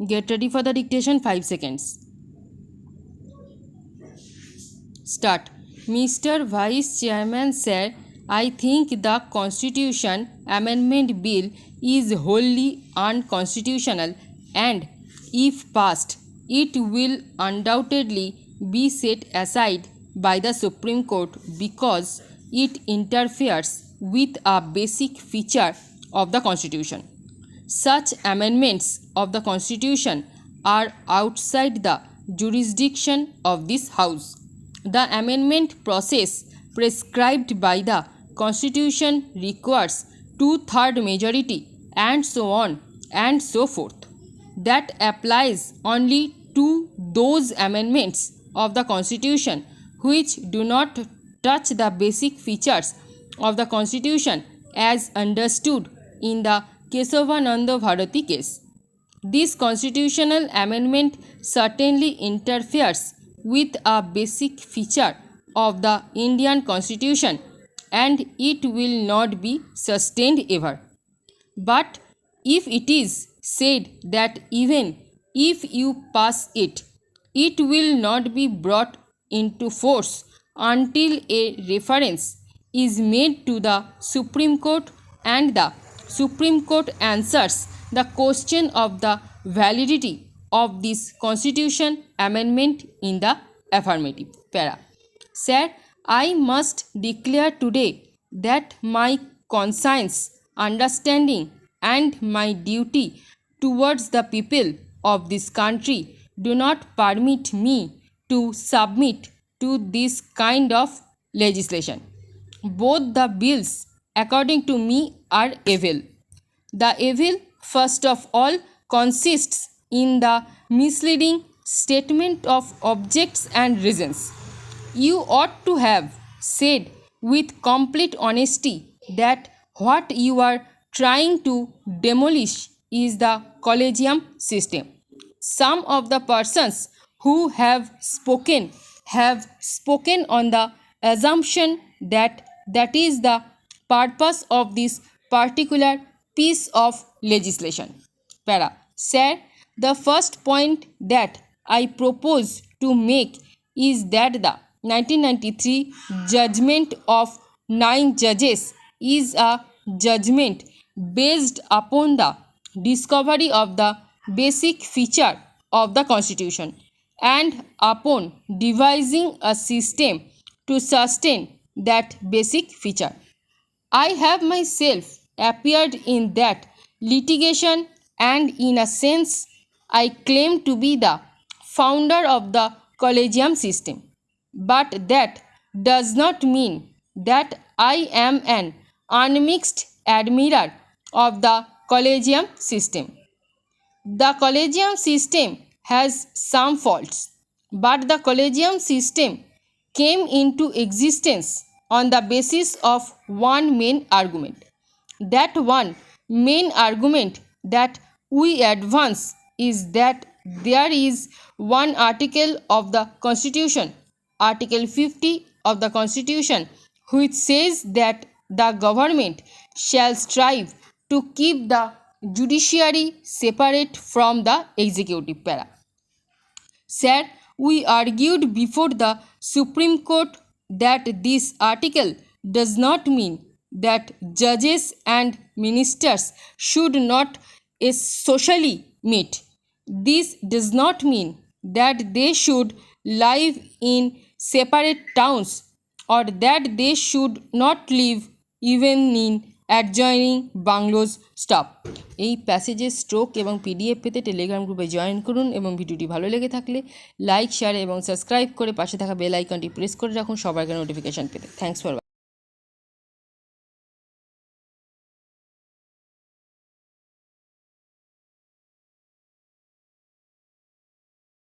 Get ready for the dictation. 5 seconds. Start. Mr. Vice Chairman Sir, I think the Constitution Amendment Bill is wholly unconstitutional and if passed, it will undoubtedly be set aside by the Supreme Court because it interferes with a basic feature of the Constitution. Such amendments of the Constitution are outside the jurisdiction of this House. The amendment process prescribed by the Constitution requires 2/3 majority and so on and so forth. That applies only to those amendments of the Constitution which do not touch the basic features of the Constitution as understood in the Kesavananda Bharati case. This constitutional amendment certainly interferes with a basic feature of the Indian Constitution and it will not be sustained ever. But if it is said that even if you pass it, it will not be brought into force until a reference is made to the Supreme Court and the Supreme Court answers the question of the validity of this Constitution amendment in the affirmative. Para. Sir, I must declare today that my conscience, understanding and my duty towards the people of this country do not permit me to submit to this kind of legislation. Both the bills, according to me, are evil. The evil, first of all, consists in the misleading statement of objects and reasons. You ought to have said with complete honesty that what you are trying to demolish is the collegium system. Some of the persons who have spoken on the assumption that is the purpose of this particular piece of legislation. Para. Sir, the first point that I propose to make is that the 1993 judgment of 9 judges is a judgment based upon the discovery of the basic feature of the Constitution and upon devising a system to sustain that basic feature. I have myself appeared in that litigation and in a sense I claim to be the founder of the collegium system. But that does not mean that I am an unmixed admirer of the collegium system. The collegium system has some faults, but the collegium system came into existence on the basis of one main argument. That one main argument that we advance is that there is one article of the Constitution, Article 50 of the Constitution, which says that the government shall strive to keep the judiciary separate from the executive. Para. Sir, we argued before the Supreme Court that this article does not mean that judges and ministers should not socially meet. This does not mean that they should live in separate towns or that they should not live even in adjoining bungalows. Stop. এই প্যাসেজের stroke এবং PDF পেতে Telegram গ্রুপে join করুন এবং ভিডিওটি ভালো লেগে থাকলে লাইক শেয়ার এবং সাবস্ক্রাইব করে পাশে থাকা বেল আইকনটি প্রেস করে রাখুন সবার আগে নোটিফিকেশন পেতে। Thanks for